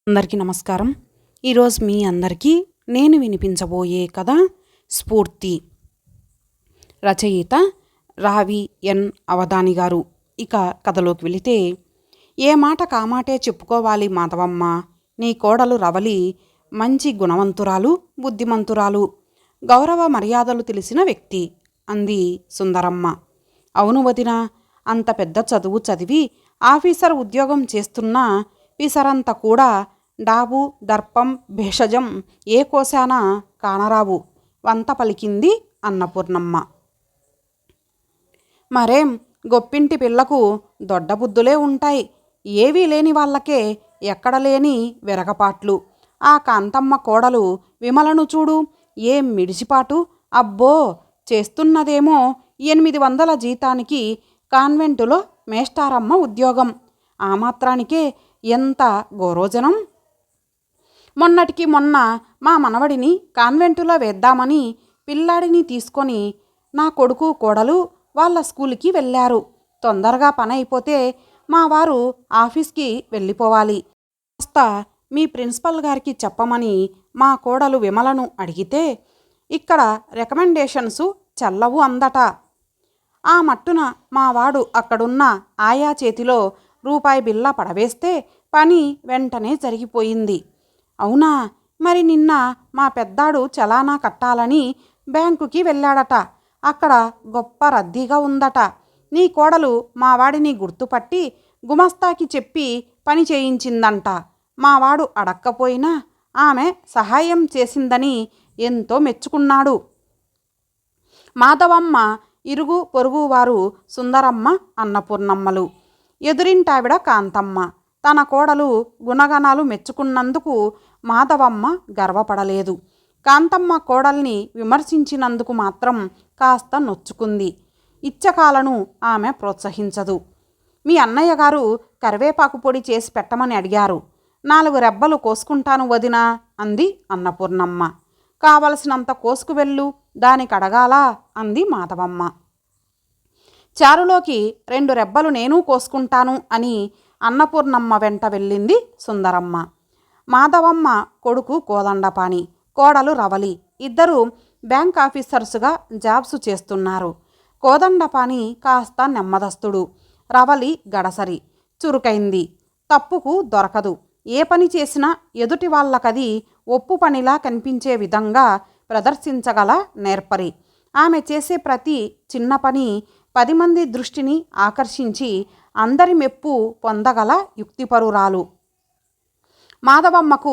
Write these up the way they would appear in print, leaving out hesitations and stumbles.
అందరికీ నమస్కారం. ఈరోజు మీ అందరికీ నేను వినిపించబోయే కథ స్ఫూర్తి. రచయిత రావి ఎన్ అవధాని గారు. ఇక కథలోకి వెళితే, ఏ మాట కామాటే చెప్పుకోవాలి మాధవమ్మ. నీ కోడలు రవలి మంచి గుణవంతురాలు, బుద్ధిమంతురాలు, గౌరవ మర్యాదలు తెలిసిన వ్యక్తి అంది సుందరమ్మ. అవును వదినా, అంత పెద్ద చదువు చదివి ఆఫీసర్ ఉద్యోగం చేస్తున్న పిసరంత కూడా డాబు దర్పం భేషజం ఏ కోశాన కానరావు వంత పలికింది అన్నపూర్ణమ్మ. మరేం, గొప్పింటి పిల్లకు దొడ్డబుద్ధులే ఉంటాయి. ఏవీ లేని వాళ్ళకే ఎక్కడ లేని విరగపాట్లు. ఆ కాంతమ్మ కోడలు విమలను చూడు, ఏం మిడిసిపాటు. అబ్బో, చేస్తున్నదేమో 800 జీతానికి కాన్వెంటులో మేస్టారమ్మ ఉద్యోగం. ఆ మాత్రానికే ఎంత గోరోజనం. మొన్నటికి మొన్న మా మనవడిని కాన్వెంటులో వేద్దామని పిల్లాడిని తీసుకొని నా కొడుకు కోడలు వాళ్ళ స్కూల్కి వెళ్ళారు. తొందరగా పని అయిపోతే మా వారు ఆఫీస్కి వెళ్ళిపోవాలి. కాస్త మీ ప్రిన్సిపల్ గారికి చెప్పమని మా కోడలు విమలను అడిగితే, ఇక్కడ రికమెండేషన్స్ చల్లవు అందట. ఆ మట్టున మా వాడు అక్కడున్న ఆయా చేతిలో రూపాయి బిళ్ళ పడవేస్తే పని వెంటనే జరిగిపోయింది. అవునా, మరి నిన్న మా పెద్దాడు చలానా కట్టాలని బ్యాంకుకి వెళ్ళాడట. అక్కడ గొప్ప రద్దీగా ఉందట. నీ కోడలు మా వాడిని గుర్తుపట్టి గుమస్తాకి చెప్పి పని చేయించిందంట. మావాడు అడక్కపోయినా ఆమె సహాయం చేసిందని ఎంతో మెచ్చుకున్నాడు. మాధవమ్మ ఇరుగు పొరుగు వారు సుందరమ్మ, అన్నపూర్ణమ్మలు, ఎదురింటావిడ కాంతమ్మ. తన కోడలు గుణగణాలు మెచ్చుకున్నందుకు మాధవమ్మ గర్వపడలేదు. కాంతమ్మ కోడల్ని విమర్శించినందుకు మాత్రం కాస్త నొచ్చుకుంది. ఇచ్చకాలను ఆమె ప్రోత్సహించదు. మీ అన్నయ్య గారు కరివేపాకు పొడి చేసి పెట్టమని అడిగారు. 4 రెబ్బలు కోసుకుంటాను వదినా అంది అన్నపూర్ణమ్మ. కావలసినంత కోసుకు వెళ్ళు, దానికి అడగాలా అంది మాధవమ్మ. చారులోకి 2 రెబ్బలు నేను కోసుకుంటాను అని అన్నపూర్ణమ్మ వెంట వెళ్ళింది సుందరమ్మ. మాధవమ్మ కొడుకు కోదండపాణి, కోడలు రవలి ఇద్దరు బ్యాంక్ ఆఫీసర్సుగా జాబ్సు చేస్తున్నారు. కోదండపాణి కాస్త నెమ్మదస్తుడు, రవలి గడసరి, చురుకైంది, తప్పుకు దొరకదు. ఏ పని చేసినా ఎదుటి వాళ్ళకది ఒప్పు పనిలా కనిపించే విధంగా ప్రదర్శించగల నేర్పరి. ఆమె చేసే ప్రతి చిన్న పని 10 మంది దృష్టిని ఆకర్షించి అందరి మెప్పు పొందగల యుక్తిపరురాలు. మాధవమ్మకు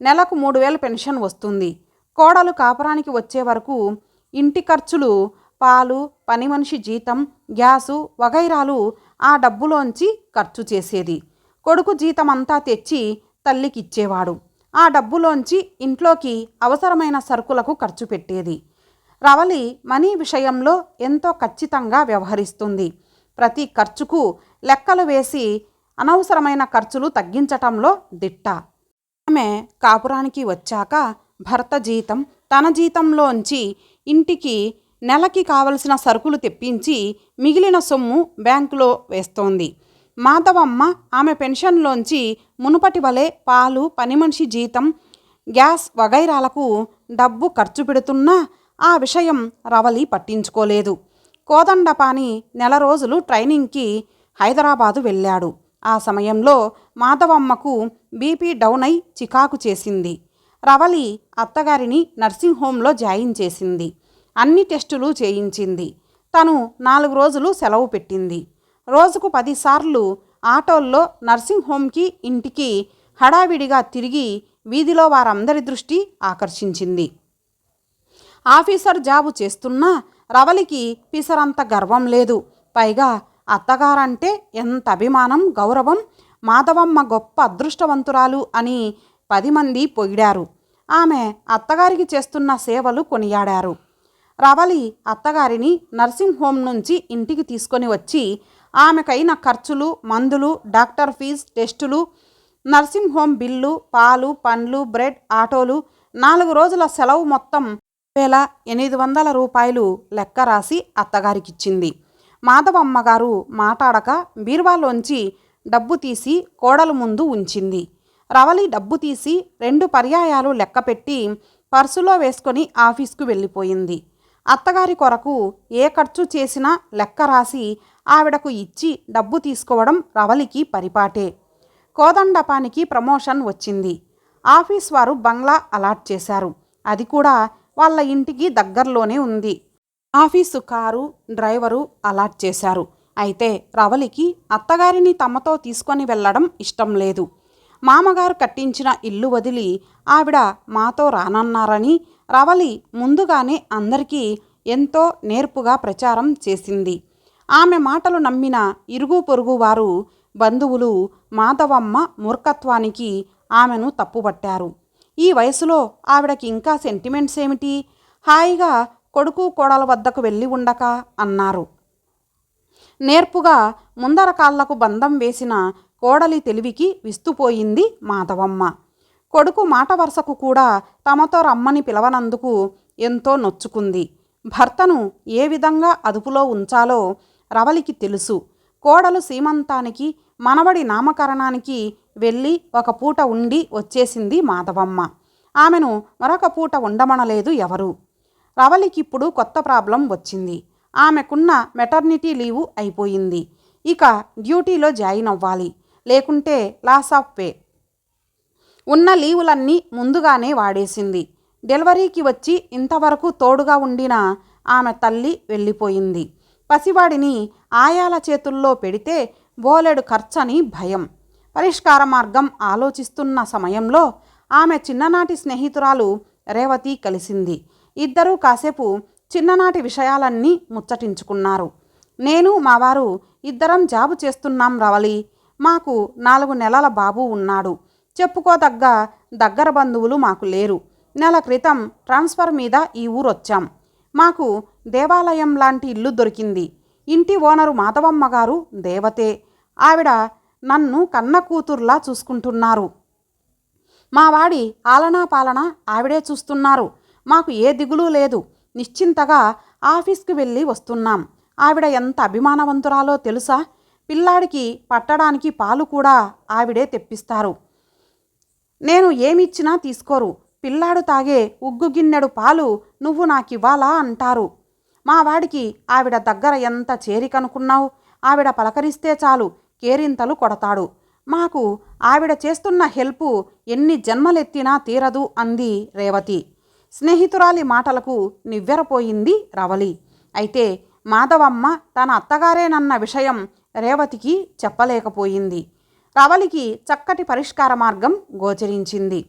నెలకు 3000 పెన్షన్ వస్తుంది. కోడలు కాపురానికి వచ్చే వరకు ఇంటి ఖర్చులు, పాలు, పని మనిషి జీతం, గ్యాసు వగైరాలు ఆ డబ్బులోంచి ఖర్చు చేసేది. కొడుకు జీతమంతా తెచ్చి తల్లికిచ్చేవాడు. ఆ డబ్బులోంచి ఇంట్లోకి అవసరమైన సరుకులకు ఖర్చు పెట్టేది. రవలి మనీ విషయంలో ఎంతో ఖచ్చితంగా వ్యవహరిస్తుంది. ప్రతి ఖర్చుకు లెక్కలు వేసి అనవసరమైన ఖర్చులు తగ్గించటంలో దిట్ట. ఆమె కాపురానికి వచ్చాక భర్త జీతం, తన జీతంలోంచి ఇంటికి నెలకి కావలసిన సరుకులు తెప్పించి మిగిలిన సొమ్ము బ్యాంకులో వేస్తోంది. మాధవమ్మ ఆమె పెన్షన్లోంచి మునుపటి వలె పాలు, పని మనిషి జీతం, గ్యాస్ వగైరాలకు డబ్బు ఖర్చు పెడుతున్నా ఆ విషయం రవలి పట్టించుకోలేదు. కోదండపాణి 4 రోజులు ట్రైనింగ్కి హైదరాబాదు వెళ్ళాడు. ఆ సమయంలో మాధవమ్మకు బీపీ డౌన్ అయి చికాకు చేసింది. రవలి అత్తగారిని నర్సింగ్ హోంలో జాయిన్ చేసింది. అన్ని టెస్టులు చేయించింది. తను 4 రోజులు సెలవు పెట్టింది. రోజుకు 10 సార్లు ఆటోల్లో నర్సింగ్ హోంకి ఇంటికి హడావిడిగా తిరిగి వీధిలో వారందరి దృష్టి ఆకర్షించింది. ఆఫీసర్ జాబు చేస్తున్నా రవలికి పిసరంత గర్వం లేదు. పైగా అత్తగారంటే ఎంత అభిమానం, గౌరవం. మాధవమ్మ గొప్ప అదృష్టవంతురాలు అని 10 మంది పొగిడారు. ఆమె అత్తగారికి చేస్తున్న సేవలు కొనియాడారు. రవలి అత్తగారిని నర్సింగ్ హోం నుంచి ఇంటికి తీసుకొని వచ్చి ఆమెకైన ఖర్చులు, మందులు, డాక్టర్ ఫీజు, టెస్టులు, నర్సింగ్ హోం బిల్లు, పాలు, పండ్లు, బ్రెడ్, ఆటోలు, 4 రోజుల సెలవు మొత్తం 1800 రూపాయలు లెక్క రాసి అత్తగారికిచ్చింది. మాధవమ్మగారు మాటాడక బీరువాలోంచి డబ్బు తీసి కోడలు ముందు ఉంచింది. రవలి డబ్బు తీసి 2 పర్యాయాలు లెక్కపెట్టి పర్సులో వేసుకొని ఆఫీస్కు వెళ్ళిపోయింది. అత్తగారి కొరకు ఏ ఖర్చు చేసినా లెక్క రాసి ఆవిడకు ఇచ్చి డబ్బు తీసుకోవడం రవలికి పరిపాటే. కోదండపానికి ప్రమోషన్ వచ్చింది. ఆఫీస్ వారు బంగ్లా అలాట్ చేశారు. అది కూడా వాళ్ళ ఇంటికి దగ్గరలోనే ఉంది. ఆఫీసు కారు, డ్రైవరు అలాట్ చేశారు. అయితే రవలికి అత్తగారిని తమతో తీసుకొని వెళ్ళడం ఇష్టం లేదు. మామగారు కట్టించిన ఇల్లు వదిలి ఆవిడ మాతో రానన్నారని రవలి ముందుగానే అందరికీ ఎంతో నేర్పుగా ప్రచారం చేసింది. ఆమె మాటలు నమ్మిన ఇరుగు పొరుగు వారు, బంధువులు మాధవమ్మ మూర్ఖత్వానికి ఆమెను తప్పుపట్టారు. ఈ వయసులో ఆవిడకి ఇంకా సెంటిమెంట్స్ ఏమిటి, హాయిగా కొడుకు కోడల వద్దకు వెళ్ళి ఉండక అన్నారు. నేర్పుగా ముందర కాళ్లకు బంధం వేసిన కోడలి తెలివికి విస్తుపోయింది మాధవమ్మ. కొడుకు మాట వరుసకు కూడా తమతో రమ్మని పిలవనందుకు ఎంతో నొచ్చుకుంది. భర్తను ఏ విధంగా అదుపులో ఉంచాలో రవలికి తెలుసు. కోడలు సీమంతానికి, మనవడి నామకరణానికి వెళ్ళి ఒక పూట ఉండి వచ్చేసింది మాధవమ్మ. ఆమెను మరొక పూట ఉండమనలేదు ఎవరు. రవలికిప్పుడు కొత్త ప్రాబ్లం వచ్చింది. ఆమెకున్న మెటర్నిటీ లీవు అయిపోయింది. ఇక డ్యూటీలో జాయిన్ అవ్వాలి, లేకుంటే లాస్ ఆఫ్ పే. ఉన్న లీవులన్నీ ముందుగానే వాడేసింది. డెలివరీకి వచ్చి ఇంతవరకు తోడుగా ఉండిన ఆమె తల్లి వెళ్ళిపోయింది. పసివాడిని ఆయాల చేతుల్లో పెడితే బోలెడు ఖర్చని భయం. పరిష్కార మార్గం ఆలోచిస్తున్న సమయంలో ఆమె చిన్ననాటి స్నేహితురాలు రేవతి కలిసింది. ఇద్దరూ కాసేపు చిన్ననాటి విషయాలన్నీ ముచ్చటించుకున్నారు. నేను మా వారు ఇద్దరం జాబు చేస్తున్నాం రవలి. మాకు 4 నెలల బాబు ఉన్నాడు. చెప్పుకోదగ్గ దగ్గర బంధువులు మాకు లేరు. నెల క్రితం ట్రాన్స్ఫర్ మీద ఈ ఊరొచ్చాం. మాకు దేవాలయం లాంటి ఇల్లు దొరికింది. ఇంటి ఓనరు మాధవమ్మ గారు దేవతే. ఆవిడ నన్ను కన్న కూతుర్లా చూసుకుంటున్నారు. మా వాడి ఆలనా పాలన ఆవిడే చూస్తున్నారు. మాకు ఏ దిగులు లేదు. నిశ్చింతగా ఆఫీస్కి వెళ్ళి వస్తున్నాం. ఆవిడ ఎంత అభిమానవంతురాలో తెలుసా? పిల్లాడికి పట్టడానికి పాలు కూడా ఆవిడే తెప్పిస్తారు. నేను ఏమిచ్చినా తీసుకోరు. పిల్లాడు తాగే ఉగ్గు గిన్నెడు పాలు నువ్వు నాకివ్వాలా అంటారు. మా వాడికి ఆవిడ దగ్గర ఎంత చేరికనుకున్నావు? ఆవిడ పలకరిస్తే చాలు కేరింతలు కొడతాడు. మాకు ఆవిడ చేస్తున్న హెల్పు ఎన్ని జన్మలెత్తినా తీరదు అంది రేవతి. స్నేహితురాలి మాటలకు నివ్వెరపోయింది రవలి. అయితే మాధవమ్మ తన అత్తగారేనన్న విషయం రేవతికి చెప్పలేకపోయింది. రవలికి చక్కటి పరిష్కార మార్గం గోచరించింది.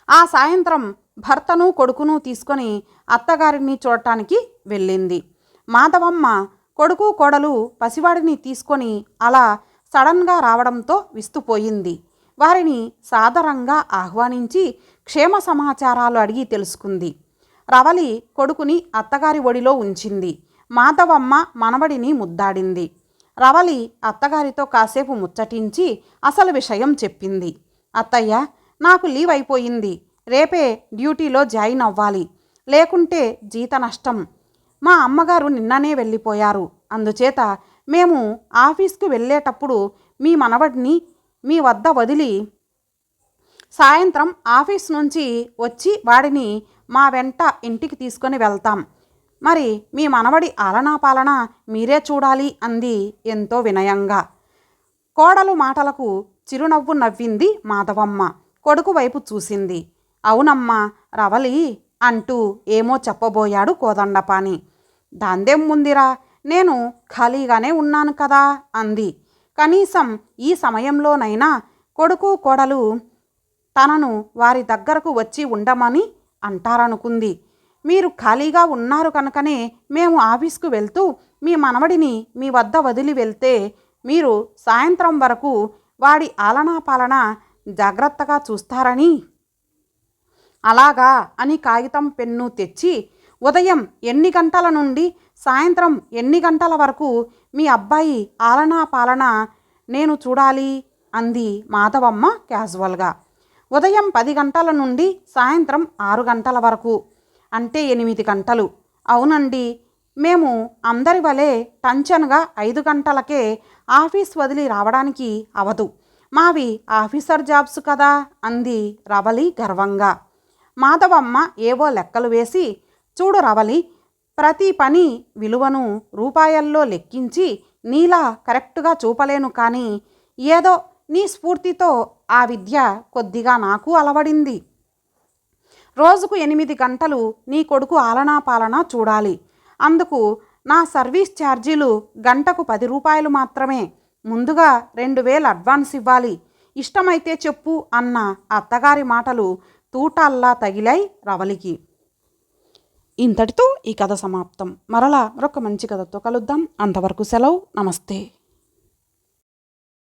ఆ సాయంత్రం భర్తను కొడుకును తీసుకొని అత్తగారిని చూడటానికి వెళ్ళింది. మాధవమ్మ కొడుకు కోడలు పసివాడిని తీసుకొని అలా సడన్గా రావడంతో విస్తుపోయింది. వారిని సాదరంగా ఆహ్వానించి క్షేమ సమాచారాలు అడిగి తెలుసుకుంది. రవలి కొడుకుని అత్తగారి ఒడిలో ఉంచింది. మాధవమ్మ మనవడిని ముద్దాడింది. రవలి అత్తగారితో కాసేపు ముచ్చటించి అసలు విషయం చెప్పింది. అత్తయ్య, నాకు లీవ్ అయిపోయింది. రేపే డ్యూటీలో జాయిన్ అవ్వాలి, లేకుంటే జీత నష్టం. మా అమ్మగారు నిన్ననే వెళ్ళిపోయారు. అందుచేత మేము ఆఫీస్కు వెళ్ళేటప్పుడు మీ మనవడిని మీ వద్ద వదిలి సాయంత్రం ఆఫీస్ నుంచి వచ్చి వాడిని మా వెంట ఇంటికి తీసుకొని వెళ్తాం. మరి మీ మనవడి ఆలనా పాలన మీరే చూడాలి అంది ఎంతో వినయంగా. కోడలు మాటలకు చిరునవ్వు నవ్వింది మాధవమ్మ. కొడుకు వైపు చూసింది. అవునమ్మా రవలి అంటూ ఏమో చెప్పబోయాడు కోదండపాని. దాందేం ముందిరా, నేను ఖాళీగానే ఉన్నాను కదా అంది. కనీసం ఈ సమయంలోనైనా కొడుకు కోడలు తనను వారి దగ్గరకు వచ్చి ఉండమని అంటారనుకుంది. మీరు ఖాళీగా ఉన్నారు కనుకనే మేము ఆఫీస్కు వెళ్తూ మీ మనవడిని మీ వద్ద వదిలి వెళ్తే మీరు సాయంత్రం వరకు వాడి ఆలనా పాలన జాగ్రత్తగా చూస్తారని. అలాగా అని కాగితం పెన్ను తెచ్చి ఉదయం ఎన్ని గంటల నుండి సాయంత్రం ఎన్ని గంటల వరకు మీ అబ్బాయి ఆలనా పాలన నేను చూడాలి అంది మాధవమ్మ క్యాజువల్గా. ఉదయం 10 గంటల నుండి సాయంత్రం 6 గంటల వరకు, అంటే 8 గంటలు. అవునండి, మేము అందరి వలె టంచన్గా 5 గంటలకే ఆఫీస్ వదిలి రావడానికి అవదు. మావి ఆఫీసర్ జాబ్స్ కదా అంది రవలి గర్వంగా. మాధవమ్మ ఏవో లెక్కలు వేసి, చూడు రవలి, ప్రతి పని విలువను రూపాయల్లో లెక్కించి నీలా కరెక్టుగా చూపలేను, కానీ ఏదో నీ స్ఫూర్తితో ఆ విద్య కొద్దిగా నాకు అలవడింది. రోజుకు 8 గంటలు నీ కొడుకు ఆలనా పాలనా చూడాలి. అందుకు నా సర్వీస్ ఛార్జీలు గంటకు 10 రూపాయలు మాత్రమే. ముందుగా 2000 అడ్వాన్స్ ఇవ్వాలి. ఇష్టమైతే చెప్పు అన్న అత్తగారి మాటలు తూటాల్లా తగిలాయి రవలికి. ఇంతటితో ఈ కథ సమాప్తం. మరలా మరొక మంచి కథతో కలుద్దాం. అంతవరకు సెలవు. నమస్తే.